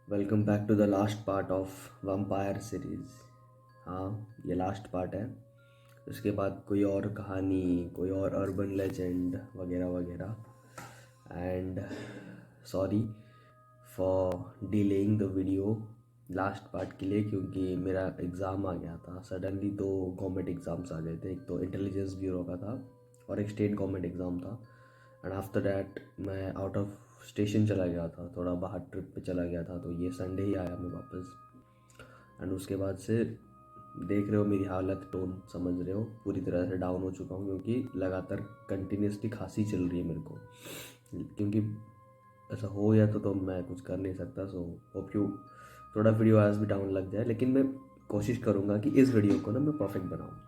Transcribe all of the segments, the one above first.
Welcome back to the last part of vampire series. हाँ, ये last part है। उसके बाद कोई और कहानी, कोई और अर्बन लेजेंड वगैरह वगैरह। And sorry for delaying the video last part के लिए, क्योंकि मेरा एग्ज़ाम आ गया था सडनली। दो गवर्नमेंट एग्ज़ाम्स आ गए थे, एक तो इंटेलिजेंस ब्यूरो का था और एक स्टेट गवर्नमेंट एग्ज़ाम था। एंड आफ्टर दैट मैं आउट ऑफ स्टेशन चला गया था, थोड़ा बाहर ट्रिप पे चला गया था, तो ये संडे ही आया मैं वापस। एंड उसके बाद से देख रहे हो मेरी हालत, टोन समझ रहे हो, पूरी तरह से डाउन हो चुका हूँ, क्योंकि लगातार कंटिन्यूसली खांसी चल रही है मेरे को। क्योंकि ऐसा हो गया तो मैं कुछ कर नहीं सकता। सो होप यू थोड़ा वीडियो आज भी डाउन लग जाए, लेकिन मैं कोशिश करूँगा कि इस वीडियो को ना मैं परफेक्ट बनाऊँ।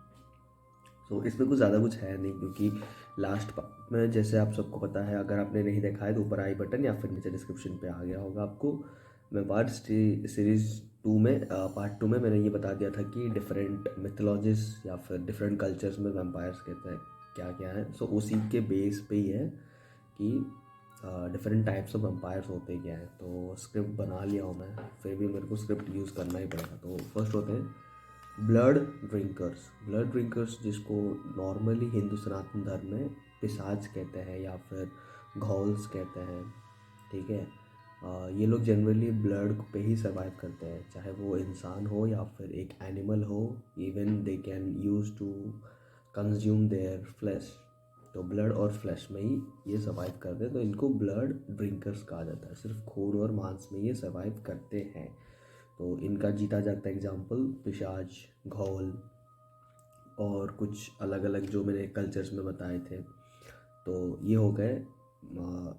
सो इसमें कुछ ज़्यादा कुछ है नहीं, क्योंकि लास्ट पार्ट में जैसे आप सबको पता है, अगर आपने नहीं देखा है तो ऊपर आई बटन या फिर नीचे डिस्क्रिप्शन पे आ गया होगा आपको। मैं सीरीज़ टू में पार्ट टू में मैंने ये बता दिया था कि डिफरेंट मिथोलॉजीज या फिर डिफरेंट कल्चर्स में वैम्पायर्स कहते हैं क्या क्या है। सो उसी के बेस पे ही है कि डिफरेंट टाइप्स ऑफ वैम्पायर्स होते क्या है। तो स्क्रिप्ट बना लिया हूँ मैं, फिर भी मेरे को स्क्रिप्ट यूज़ करना ही पड़ेगा। तो फर्स्ट होते हैं ब्लड ड्रिंकर्स। ब्लड ड्रिंकर्स जिसको नॉर्मली हिंदू सनातन धर्म में पिशाच कहते हैं या फिर घोल्स कहते हैं, ठीक है। ये लोग जनरली ब्लड पे ही सर्वाइव करते हैं, चाहे वो इंसान हो या फिर एक एनिमल हो। Even they can use to consume their flesh. तो ब्लड और फ्लैश में ही ये सर्वाइव करते हैं, तो इनको ब्लड ड्रिंकर्स कहा जाता है। सिर्फ खून और मांस में ये सर्वाइव करते हैं। तो इनका जीता जागता एग्जाम्पल पिशाच, घोल और कुछ अलग अलग जो मैंने कल्चर्स में बताए थे। तो ये हो गए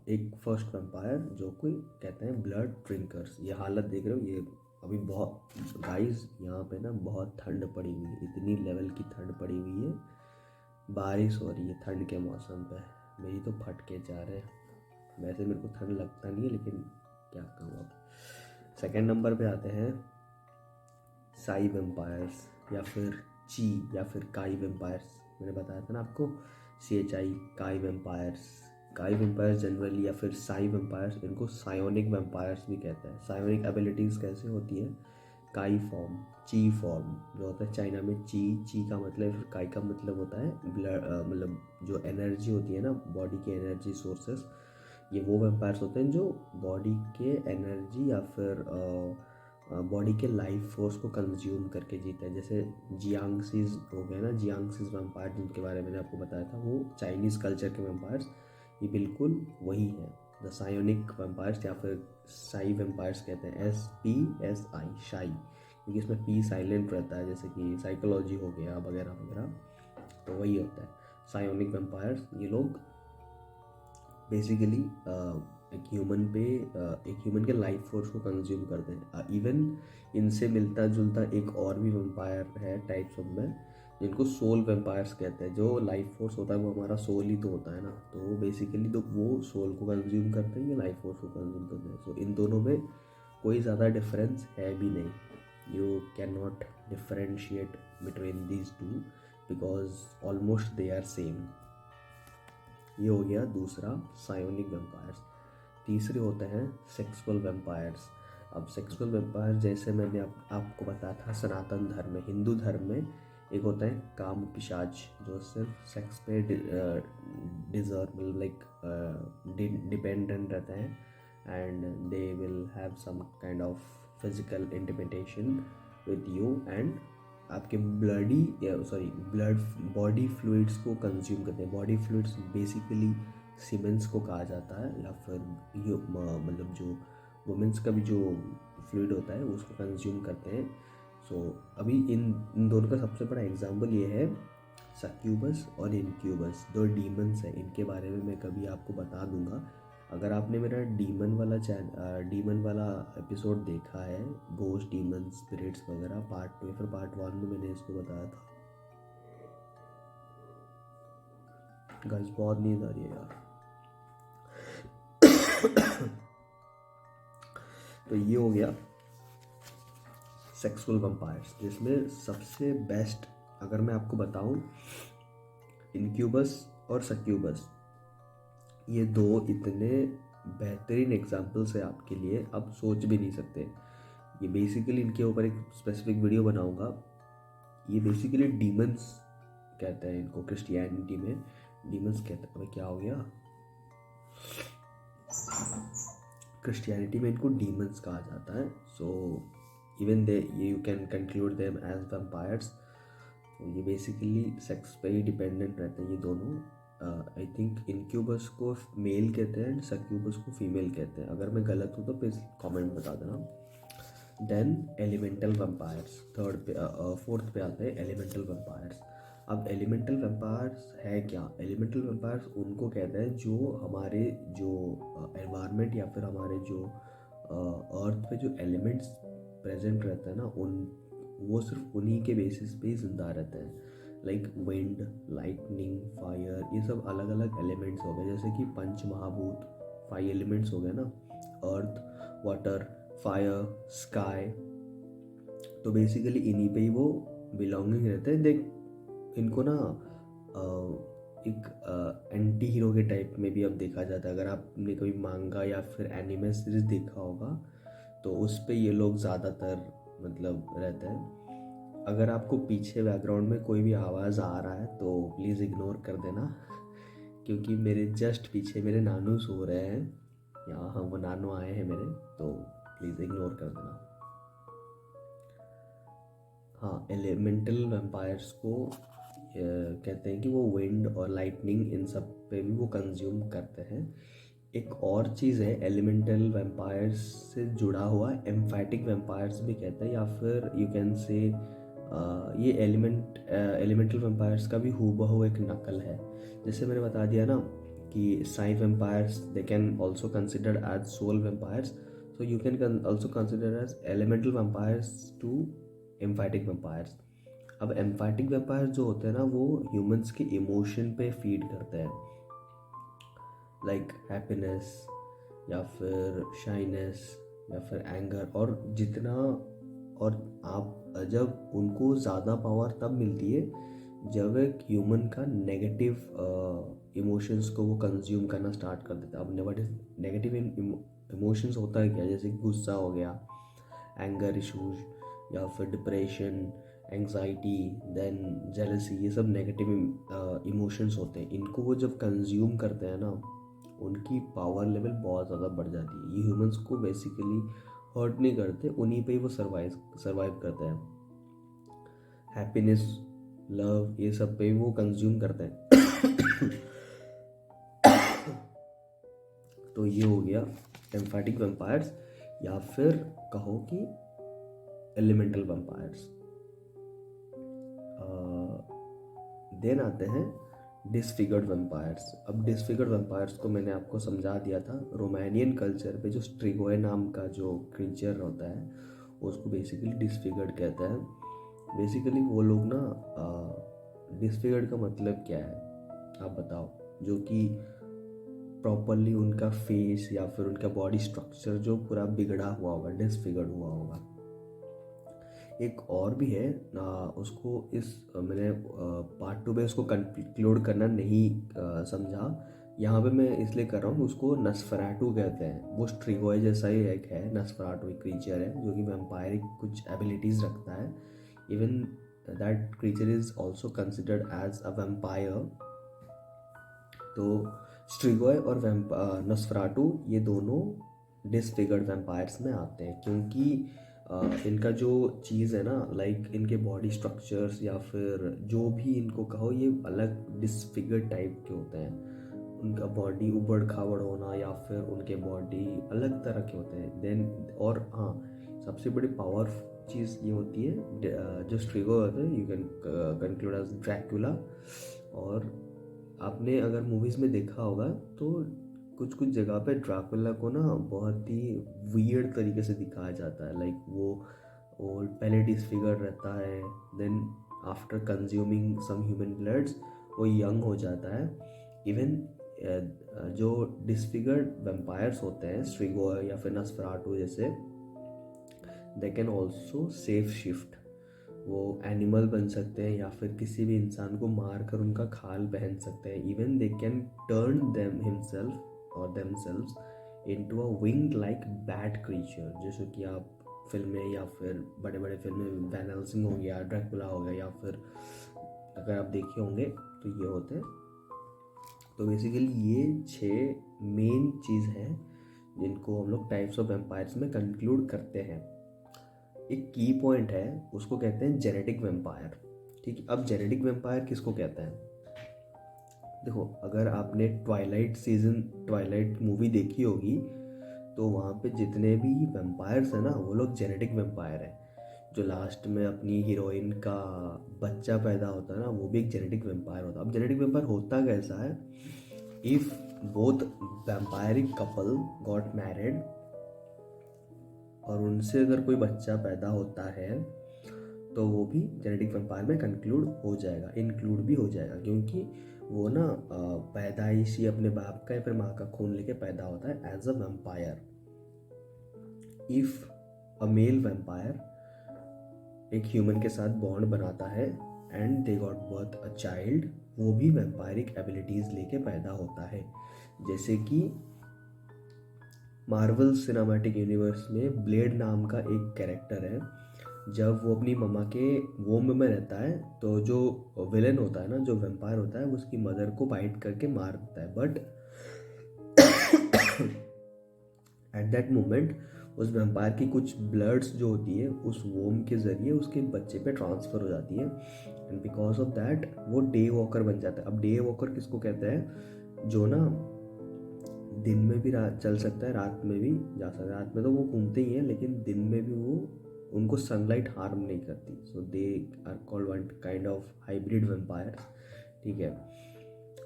एक फर्स्ट वैम्पायर जो कोई कहते हैं ब्लड ड्रिंकर्स। ये हालत देख रहे हो, ये अभी बहुत गाइस यहाँ पे ना बहुत ठंड पड़ी हुई है, इतनी लेवल की ठंड पड़ी हुई है। बारिश हो रही है ठंड के मौसम पे, मेरी तो फटके जा रहे हैं। वैसे मेरे को ठंड लगता नहीं है, लेकिन क्या करूँ अब। सेकेंड नंबर पे आते हैं साई वेम्पायर्स या फिर ची या फिर काई वेम्पायर्स। मैंने बताया था ना आपको, CHI, काई वेम्पायर्स। काई वेम्पायर्स जनरली या फिर साई वेम्पायर्स, इनको सायोनिक वेम्पायर्स भी कहते हैं। सायोनिक एबिलिटीज़ कैसे होती है, काई फॉर्म, ची फॉर्म जो होता है चाइना में। ची ची का मतलब, फिर काई का मतलब होता है ब्लड, मतलब जो एनर्जी होती है ना, बॉडी की एनर्जी सोर्सेस। ये वो वेम्पायर्स होते हैं जो बॉडी के एनर्जी या फिर बॉडी के लाइफ फोर्स को कंज्यूम करके जीते हैं। जैसे जियांगसीज हो गए ना, जियांगसीज वैम्पायर जिनके बारे में मैंने आपको बताया था, वो चाइनीज़ कल्चर के वैम्पायर्स, ये बिल्कुल वही है। द सायोनिक वैम्पायर्स या फिर साई वैम्पायर्स कहते हैं, SPSI, शाई, क्योंकि इसमें पी साइलेंट रहता है, जैसे कि साइकोलॉजी हो गया वगैरह वगैरह। तो वही होता है सायोनिक वैम्पायर्स। ये लोग बेसिकली एक ह्यूमन के लाइफ फोर्स को कंज्यूम करते हैं। इवन इनसे मिलता जुलता एक और भी वेम्पायर है टाइप्स ऑफ में, जिनको सोल वेम्पायर्स कहते हैं। जो लाइफ फोर्स होता है वो हमारा सोल ही तो होता है ना, तो वो बेसिकली तो वो सोल को कंज्यूम करते हैं या लाइफ फोर्स को कंज्यूम करते हैं। सो इन दोनों में कोई ज़्यादा डिफरेंस है भी नहीं। You can not differentiate between these two, because almost they are same. ये हो गया दूसरा सायोनिक वेम्पायर्स। तीसरे होते हैं सेक्सुअल वेम्पायर्स। अब सेक्सुअल वेम्पायर जैसे मैंने आपको बताया था, सनातन धर्म में, हिंदू धर्म में एक होता है काम पिशाच, जो सिर्फ सेक्स पे डिजर्व, मतलब लाइक डिपेंडेंट रहते हैं। And they will have some kind of physical intimidation with you, and आपके ब्लड बॉडी फ्लूइड्स को कंज्यूम करते हैं। बॉडी फ्लूइड्स बेसिकली सीमेंस को कहा जाता है, या फिर मतलब जो वुमेंस का भी जो फ्लूइड होता है उसको कंज्यूम करते हैं। सो अभी इन दोनों का सबसे बड़ा एग्जांपल ये है सक्यूबस और इनक्यूबस, दो डीमंस हैं। इनके बारे में मैं कभी आपको बता दूंगा। अगर आपने मेरा डीमन वाला एपिसोड देखा है, घोस्ट, डीमन, स्पिरिट्स वगैरह, पार्ट 2 या फिर पार्ट 1 में मैंने इसको बताया था। गाइस बहुत नींद आ रही है यार। तो ये हो गया सेक्सुअल वैम्पायर्स, जिसमें सबसे बेस्ट अगर मैं आपको बताऊं, इनक्यूबस और सक्यूबस, ये दो इतने बेहतरीन एग्जाम्पल्स है आपके लिए, आप सोच भी नहीं सकते। ये बेसिकली इनके ऊपर एक स्पेसिफिक वीडियो बनाऊंगा। ये बेसिकली डीमंस कहते हैं इनको, क्रिश्चियनिटी में डीमंस कहते हैं। क्या हो गया? क्रिश्चियनिटी में इनको डीमंस कहा जाता है। So even they you can conclude them as vampires. तो ये बेसिकली सेक्स पे ही डिपेंडेंट रहते हैं ये दोनों। आई थिंक इनक्यूबस को मेल कहते हैं एंड सक्यूबस को फीमेल कहते हैं। अगर मैं गलत हूँ तो प्लीज़ कमेंट बता देना। देन एलिमेंटल वैम्पायर्स फोर्थ पे आते हैं एलिमेंटल वैम्पायर्स। अब एलिमेंटल वैम्पायर्स है क्या? एलिमेंटल वैम्पायर्स उनको कहते हैं जो हमारे जो एनवायरनमेंट या फिर हमारे जो अर्थ पे जो एलिमेंट्स प्रेजेंट रहते हैं ना, उन वो सिर्फ उन्हीं के बेसिस पे ही जिंदा रहते हैं। लाइक विंड, लाइटनिंग, फायर, ये सब अलग अलग एलिमेंट्स हो गए। जैसे कि पंच महाभूत 5 एलिमेंट्स हो गए ना, अर्थ, वाटर, फायर, स्काई। तो बेसिकली इन्हीं पे ही वो बिलोंगिंग रहते हैं। देख इनको ना एक एंटी हीरो के टाइप में भी अब देखा जाता है। अगर आपने कभी मांगा या फिर एनिमे सीरीज देखा होगा तो उस पे ये लोग ज़्यादातर मतलब रहते हैं। अगर आपको पीछे बैकग्राउंड में कोई भी आवाज़ आ रहा है तो प्लीज़ इग्नोर कर देना, क्योंकि मेरे जस्ट पीछे मेरे नानू सो रहे हैं। यहाँ हम वो नानू आए हैं मेरे, तो प्लीज़ इग्नोर कर देना। हाँ, एलिमेंटल वैम्पायर्स को कहते हैं कि वो विंड और लाइटनिंग इन सब पे भी वो कंज्यूम करते हैं। एक और चीज़ है एलिमेंटल वैम्पायर्स से जुड़ा हुआ एम्फैटिक वैम्पायर्स भी कहते हैं, या फिर यू कैन से ये एलिमेंटल वैम्पायर्स का भी हूबहू एक नकल है। जैसे मैंने बता दिया ना कि psi vampires they can also considered as soul vampires, so you can also consider as elemental vampires to empathic vampires. अब एम्फैटिक वैम्पायर्स जो होते हैं ना, वो ह्यूमंस के इमोशन पे फीड करते हैं, लाइक हैप्पीनेस या फिर शाइनेस या फिर एंगर। और जितना और आप जब उनको ज़्यादा पावर तब मिलती है जब एक ह्यूमन का नेगेटिव इमोशंस को वो कंज्यूम करना स्टार्ट कर देता है। अब नेगेटिव इमोशंस होता है क्या? जैसे गुस्सा हो गया, एंगर इशूज या फिर डिप्रेशन, एंग्जाइटी, देन जेलसी, ये सब नेगेटिव इमोशंस होते हैं। इनको वो जब कंज्यूम करते हैं ना, उनकी पावर लेवल बहुत ज़्यादा बढ़ जाती है। ये ह्यूमंस को बेसिकली हर्ट नहीं करते, उन्हीं पे ही वो सर्वाइव करते हैं। हैप्पीनेस, लव, ये सब पे वो कंज्यूम करते हैं। तो ये हो गया एम्फैटिक वैम्पायर्स, या फिर कहो कि एलिमेंटल वैम्पायर्स। देन आते हैं डिसफिगर्ड वैम्पायर्स। अब डिसफिगर्ड वैम्पायर्स को मैंने आपको समझा दिया था। रोमानियन कल्चर पे जो स्ट्रिगोय नाम का जो क्रीचर होता है उसको बेसिकली डिसफिगर्ड कहते हैं। बेसिकली वो लोग ना, डिसफिगर्ड का मतलब क्या है आप बताओ? जो कि प्रॉपरली उनका फेस या फिर उनका बॉडी स्ट्रक्चर जो पूरा बिगड़ा हुआ होगा, डिसफिगर्ड हुआ होगा। एक और भी है उसको मैंने पार्ट 2 में उसको कंक्लूड करना नहीं समझा, यहाँ पे मैं इसलिए कर रहा हूँ। उसको नस्फेराटू कहते हैं। वो स्ट्रिगोय जैसा ही एक है, नस्फेराटू एक क्रीचर है जो कि वैम्पायरिक कुछ एबिलिटीज़ रखता है। Even that creature is also considered as a vampire. तो स्ट्रिगोय और नस्फेराटू ये दोनों डिसफिगर्ड वैम्पायर्स में आते हैं, क्योंकि इनका जो चीज़ है ना, लाइक इनके बॉडी स्ट्रक्चर्स या फिर जो भी इनको कहो, ये अलग डिसफिगर्ड टाइप के होते हैं। उनका बॉडी उबड़ खाबड़ होना या फिर उनके बॉडी अलग तरह के होते हैं। देन और हाँ, सबसे बड़ी पावर चीज़ ये होती है जो स्ट्रिगो होते हैं, you can conclude as Dracula. और आपने अगर मूवीज़ में देखा होगा तो कुछ कुछ जगह पे ड्रैकुला को ना बहुत ही वियर्ड तरीके से दिखाया जाता है। लाइक वो पहले डिसफिगर रहता है, then after consuming some human bloods वो यंग हो जाता है। इवन जो डिसफिगर्ड वैम्पायर्स होते हैं स्ट्रिगो या फिर नस्फेराटू जैसे, दे कैन ऑल्सो सेफ शिफ्ट। वो एनिमल बन सकते हैं या फिर किसी भी इंसान को मार कर उनका खाल पहन सकते हैं। Even they can turn them himself और themselves into a wing like bat creature. जैसे कि आप फिल्में या फिर बड़े बड़े फिल्में वैन हेल्सिंग हो गया, ड्रैकुला हो गया, या फिर अगर आप देखे होंगे तो ये होते हैं। तो बेसिकली ये 6 मेन चीज़ हैं जिनको हम लोग टाइप्स ऑफ वेम्पायर्स में कंक्लूड करते हैं। एक की पॉइंट है, उसको कहते हैं जेनेटिक वेम्पायर। ठीक है, अब जेनेटिक वेम्पायर किसको कहते हैं? देखो, अगर आपने ट्वाइलाइट मूवी देखी होगी तो वहाँ पे जितने भी वेम्पायर्स हैं ना, वो लोग जेनेटिक वेम्पायर हैं। जो लास्ट में अपनी हीरोइन का बच्चा पैदा होता है ना, वो भी एक जेनेटिक वेम्पायर होता है। अब जेनेटिक वेम्पायर होता कैसा है? If both vampiric couple got married और उनसे अगर कोई बच्चा पैदा होता है तो वो भी जेनेटिक वेम्पायर में इंक्लूड भी हो जाएगा, क्योंकि वो ना पैदाइशी अपने बाप का या फिर माँ का खून लेके पैदा होता है as a vampire. If a male vampire एक ह्यूमन के साथ बॉन्ड बनाता है and they got birth a child, वो भी वेम्पायरिक एबिलिटीज़ लेके पैदा होता है। जैसे कि मार्वल सिनेमैटिक यूनिवर्स में ब्लेड नाम का एक कैरेक्टर है, जब वो अपनी मम्मा के वोम्ब में रहता है तो जो विलेन होता है ना, जो वेम्पायर होता है, वो उसकी मदर को बाइट करके मार देता है। बट एट दैट मोमेंट उस वेम्पायर की कुछ ब्लड्स जो होती है उस वोम के ज़रिए उसके बच्चे पे ट्रांसफ़र हो जाती है, एंड बिकॉज ऑफ दैट वो डे वॉकर बन जाता है। अब डे वॉकर किसको कहते हैं? जो ना दिन में भी चल सकता है, रात में भी जा सकता है। रात में तो वो घूमते ही हैं, लेकिन दिन में भी वो उनको सनलाइट हार्म नहीं करती। So they are called one kind of hybrid vampire. ठीक है,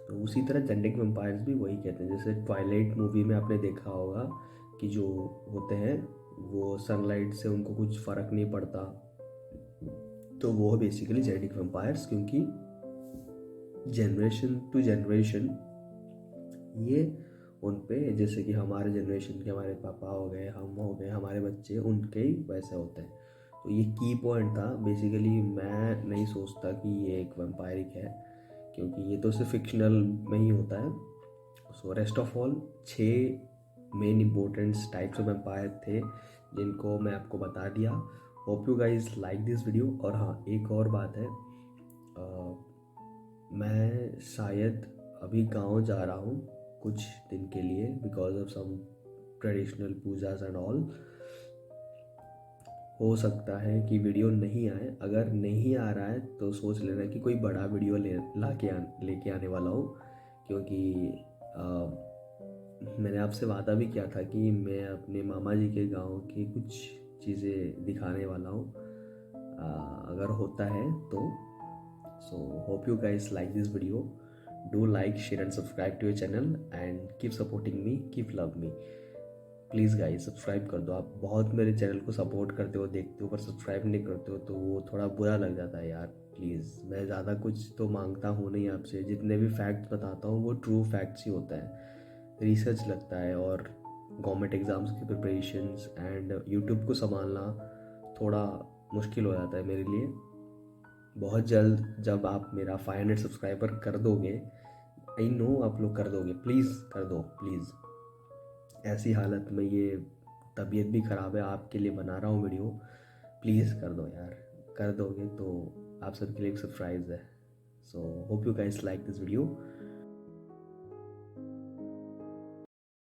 तो उसी तरह जेनेटिक वेम्पायर्स भी वही कहते हैं। जैसे ट्वाइलाइट मूवी में आपने देखा होगा कि जो होते हैं वो सनलाइट से उनको कुछ फ़र्क नहीं पड़ता, तो वो बेसिकली जेनेटिक वेम्पायर्स, क्योंकि जनरेशन टू जनरेशन ये उन पे, जैसे कि हमारे जनरेशन के हमारे पापा हो गए, हम हो गए, हमारे बच्चे, उनके ही वैसे होते हैं। तो ये की पॉइंट था। बेसिकली मैं नहीं सोचता कि ये एक वेम्पायरिक है, क्योंकि ये तो सिर्फ फिक्शनल में ही होता है। So rest of all 6 main importance types of vampire थे जिनको मैं आपको बता दिया। Hope you guys like this video. और हाँ, एक और बात है, मैं शायद अभी गांव जा रहा हूँ कुछ दिन के लिए, because of some traditional pujas and all. हो सकता है कि वीडियो नहीं आए। अगर नहीं आ रहा है तो सोच लेना कि कोई बड़ा वीडियो लेके आने वाला हूँ, क्योंकि मैंने आपसे वादा भी किया था कि मैं अपने मामा जी के गांव की कुछ चीज़ें दिखाने वाला हूँ, अगर होता है तो। So hope you guys like this video. Do like, share and subscribe to your channel and keep supporting me, keep love me. Please guys subscribe कर दो। आप बहुत मेरे चैनल को सपोर्ट करते हो, देखते हो, पर सब्सक्राइब नहीं करते हो तो वो थोड़ा बुरा लग जाता है यार। प्लीज़, मैं ज़्यादा कुछ तो मांगता हूँ नहीं आपसे। जितने भी फैक्ट्स बताता हूँ वो ट्रू फैक्ट्स ही होता है। रिसर्च लगता है, और गवर्नमेंट एग्ज़ाम्स की प्रिपरेशंस एंड यूट्यूब को संभालना थोड़ा मुश्किल हो जाता है मेरे लिए। बहुत जल्द जब आप मेरा 500 सब्सक्राइबर कर दोगे, आई नो आप लोग कर दोगे, प्लीज़ कर दो प्लीज़। ऐसी हालत में ये तबीयत भी ख़राब है, आपके लिए बना रहा हूँ वीडियो, प्लीज़ कर दो यार। कर दोगे तो आप सबके लिए एक सरप्राइज़ है। So hope you guys like this video.